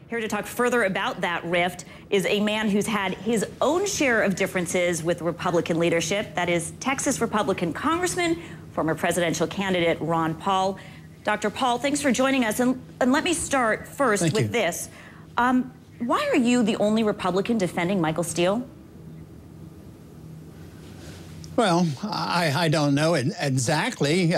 Here to talk further about that rift is a man who's had his own share of differences with Republican leadership. That is Texas Republican Congressman, former presidential candidate Ron Paul. Dr. Paul, thanks for joining us. And let me start first with this. Why are you the only Republican defending Michael Steele? Well, I don't know exactly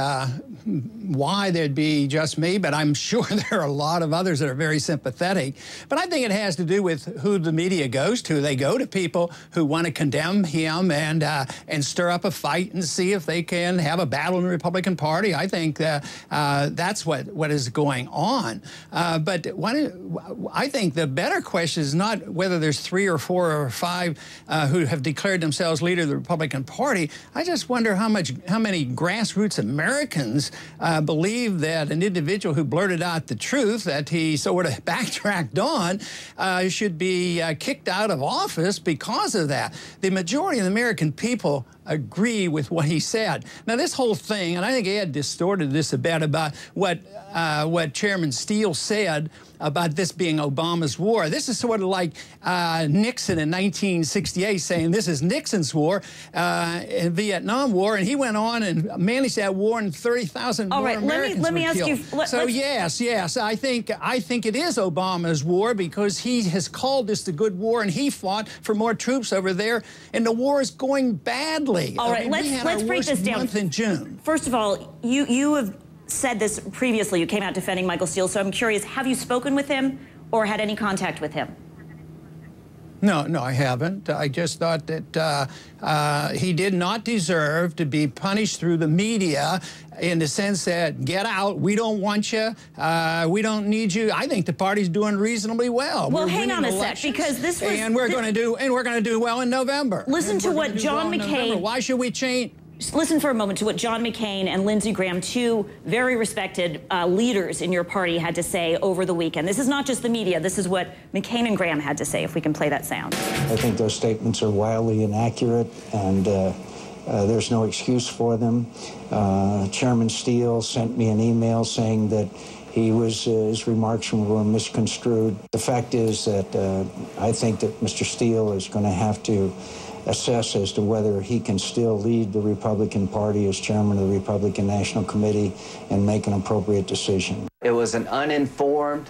why there'd be just me, but I'm sure there are a lot of others that are very sympathetic. But I think it has to do with who the media goes to. They go to people who want to condemn him and stir up a fight and see if they can have a battle in the Republican Party. I think that's what is going on. But I think the better question is not whether there's 3 or 4 or 5 who have declared themselves leader of the Republican Party. I just wonder how many grassroots Americans believe that an individual who blurted out the truth that he sort of backtracked on should be kicked out of office because of that. The majority of the American people agree with what he said. Now, this whole thing, and I think Ed distorted this a bit about what Chairman Steele said about this being Obama's war. This is sort of like Nixon in 1968 saying this is Nixon's war, in Vietnam War, and he went on and managed that war and 30,000 more Americans let me ask you. So yes, I think it is Obama's war because he has called this the good war and he fought for more troops over there, and the war is going badly. All right, let's break this down. Month in June. First of all, you have said this previously. You came out defending Michael Steele, so I'm curious, have you spoken with him or had any contact with him? No, I haven't. I just thought that he did not deserve to be punished through the media in the sense that, get out, we don't want you, we don't need you. I think the party's doing reasonably well. Well, hang on a sec, because this was... And we're going to do well in November. Listen to what John McCain... Why should we change? Listen for a moment to what John McCain and Lindsey Graham, 2 very respected leaders in your party, had to say over the weekend. This is not just the media. This is what McCain and Graham had to say, if we can play that sound. I think those statements are wildly inaccurate, and there's no excuse for them. Chairman Steele sent me an email saying that his remarks were misconstrued. The fact is that I think that Mr. Steele is going to have to assess as to whether he can still lead the Republican Party as chairman of the Republican National Committee and make an appropriate decision. It was an uninformed,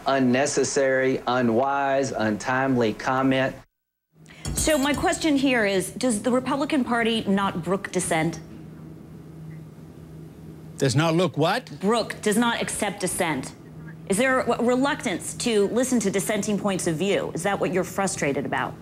unnecessary, unwise, untimely comment. So my question here is, does the Republican Party not brook dissent? Does not look what? Brook, does not accept dissent. Is there a reluctance to listen to dissenting points of view? Is that what you're frustrated about?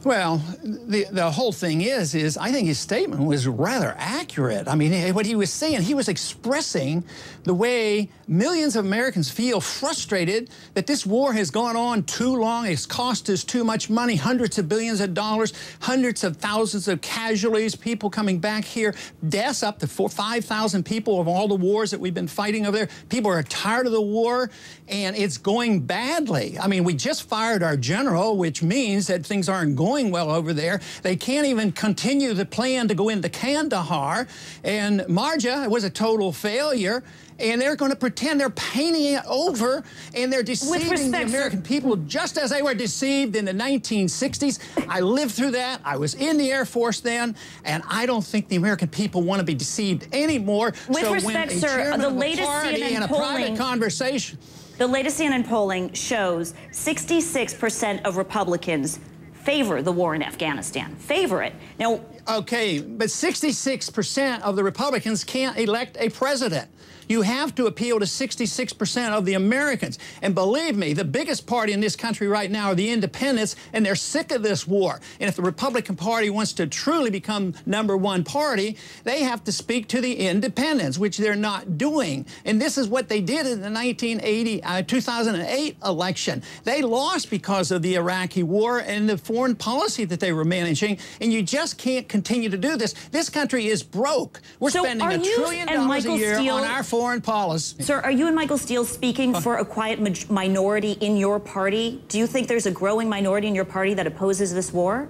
Well, the whole thing is I think his statement was rather accurate. I mean, what he was saying, he was expressing the way millions of Americans feel frustrated that this war has gone on too long. It's cost us too much money, hundreds of billions of dollars, hundreds of thousands of casualties, people coming back here, deaths up to 5,000 people of all the wars that we've been fighting over there. People are tired of the war, and it's going badly. I mean, we just fired our general, which means that things aren't going well over there. They can't even continue the plan to go into Kandahar, and Marja was a total failure, and they're going to pretend they're painting it over, and they're deceiving the American people just as they were deceived in the 1960s. I lived through that. I was in the Air Force then, and I don't think the American people want to be deceived anymore. With respect, sir, the latest CNN polling... conversation. The latest CNN polling shows 66% of Republicans favor the war in Afghanistan. Favor it. Now, okay, but 66% of the Republicans can't elect a president. You have to appeal to 66% of the Americans. And believe me, the biggest party in this country right now are the independents, and they're sick of this war. And if the Republican Party wants to truly become #1 party, they have to speak to the independents, which they're not doing. And this is what they did in the 2008 election. They lost because of the Iraqi war and the foreign policy that they were managing, and you just can't continue to do this. This country is broke. We're spending $1 trillion a year on our foreign policy. Sir, are you and Michael Steele speaking for a quiet minority in your party? Do you think there's a growing minority in your party that opposes this war?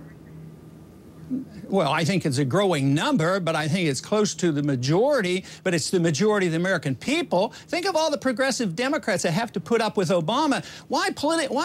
well, I think it's a growing number, but I think it's close to the majority, but it's the majority of the American people. Think of all the progressive Democrats that have to put up with Obama. Why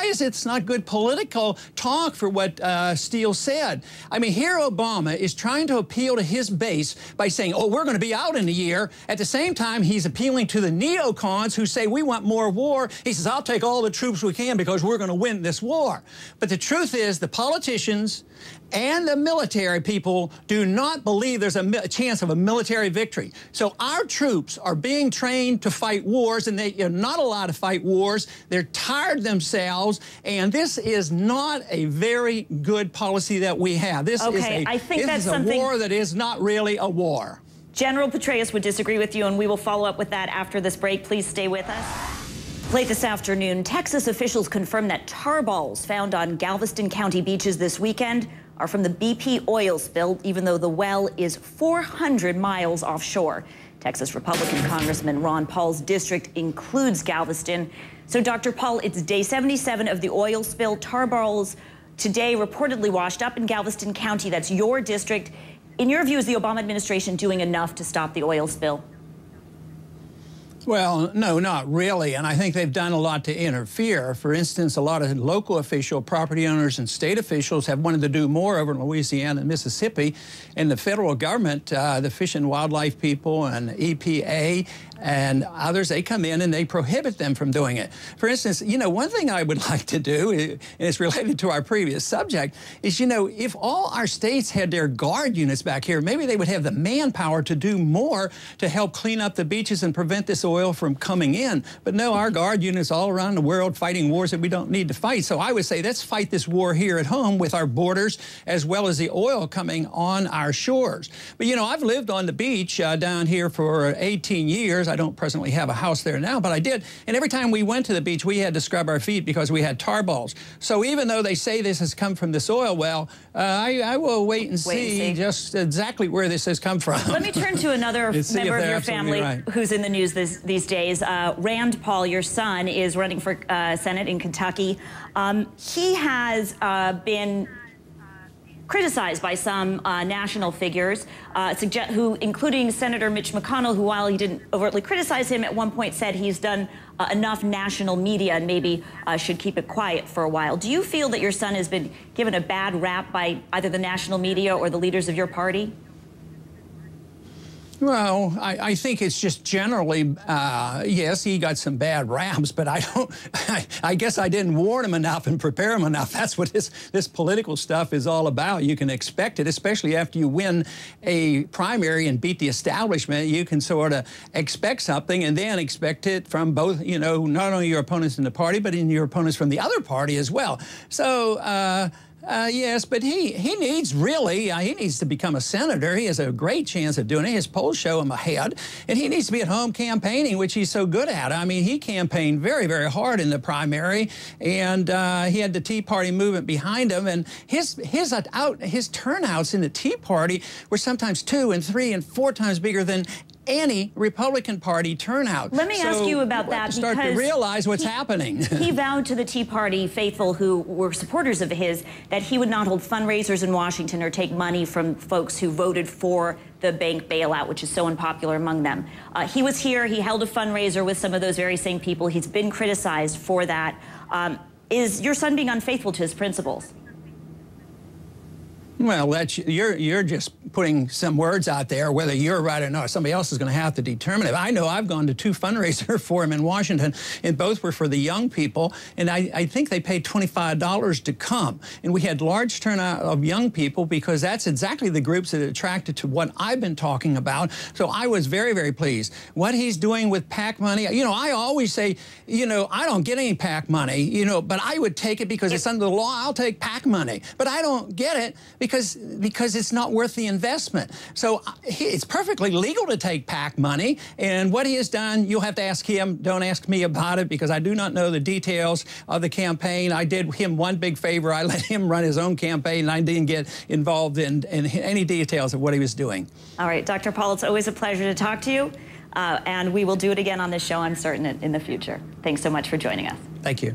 is it not good political talk for what Steele said? I mean, here Obama is trying to appeal to his base by saying, oh, we're going to be out in a year. At the same time, he's appealing to the neocons who say we want more war. He says, I'll take all the troops we can because we're going to win this war. But the truth is the politicians and the military people do not believe there's a chance of a military victory. So our troops are being trained to fight wars, and they are not allowed to fight wars. They're tired themselves, and this is not a very good policy that we have. This is a war that is not really a war. General Petraeus would disagree with you, and we will follow up with that after this break. Please stay with us. Late this afternoon, Texas officials confirmed that tar balls found on Galveston County beaches this weekend are from the BP oil spill, even though the well is 400 miles offshore. Texas Republican Congressman Ron Paul's district includes Galveston. So, Dr. Paul, it's day 77 of the oil spill. Tar balls today reportedly washed up in Galveston County. That's your district. In your view, is the Obama administration doing enough to stop the oil spill? Well, no, not really, and I think they've done a lot to interfere. For instance, a lot of local official property owners and state officials have wanted to do more over in Louisiana and Mississippi, and the federal government, the Fish and Wildlife people and EPA and others, they come in and they prohibit them from doing it. For instance, you know, one thing I would like to do, and it's related to our previous subject, is, you know, if all our states had their guard units back here, maybe they would have the manpower to do more to help clean up the beaches and prevent this oil from coming in. But no, our guard units all around the world fighting wars that we don't need to fight. So I would say let's fight this war here at home with our borders as well as the oil coming on our shores. But, you know, I've lived on the beach down here for 18 years. I don't presently have a house there now, but I did. And every time we went to the beach, we had to scrub our feet because we had tar balls. So even though they say this has come from this oil well, I will wait and see just exactly where this has come from. Let me turn to another member of your family who's in the news these days. Rand Paul, your son, is running for Senate in Kentucky. He has been criticized by some national figures, including Senator Mitch McConnell, who, while he didn't overtly criticize him, at one point said he's done enough national media and maybe should keep it quiet for a while. Do you feel that your son has been given a bad rap by either the national media or the leaders of your party? Well, I think it's just generally, yes, he got some bad raps, but I guess I didn't warn him enough and prepare him enough. That's what this political stuff is all about. You can expect it, especially after you win a primary and beat the establishment. You can sort of expect something and then expect it from both, you know, not only your opponents in the party, but in your opponents from the other party as well. So, yes, but he needs to become a senator. He has a great chance of doing it. His polls show him ahead, and he needs to be at home campaigning, which he's so good at. I mean, he campaigned very, very hard in the primary, and he had the Tea Party movement behind him, and his turnouts in the Tea Party were sometimes 2 and 3 and 4 times bigger than any Republican Party turnout. Let me ask you about that, because start to realize what's happening. He vowed to the Tea Party faithful who were supporters of his that he would not hold fundraisers in Washington or take money from folks who voted for the bank bailout, which is so unpopular among them. He was here. He held a fundraiser with some of those very same people. He's been criticized for that. Is your son being unfaithful to his principles? Well, you're just putting some words out there. Whether you're right or not, somebody else is going to have to determine it. I know I've gone to 2 fundraisers for him in Washington, and both were for the young people, and I think they paid $25 to come. And we had large turnout of young people because that's exactly the groups that attracted to what I've been talking about. So I was very, very pleased. What he's doing with PAC money, you know, I always say, you know, I don't get any PAC money, you know, but I would take it because it's under the law. I'll take PAC money, but I don't get it because it's not worth the investment. So it's perfectly legal to take PAC money, and what he has done, you'll have to ask him. Don't ask me about it because I do not know the details of the campaign. I did him one big favor. I let him run his own campaign, and I didn't get involved in any details of what he was doing. All right, Dr. Paul, it's always a pleasure to talk to you, and we will do it again on this show, I'm certain, in the future. Thanks so much for joining us. Thank you.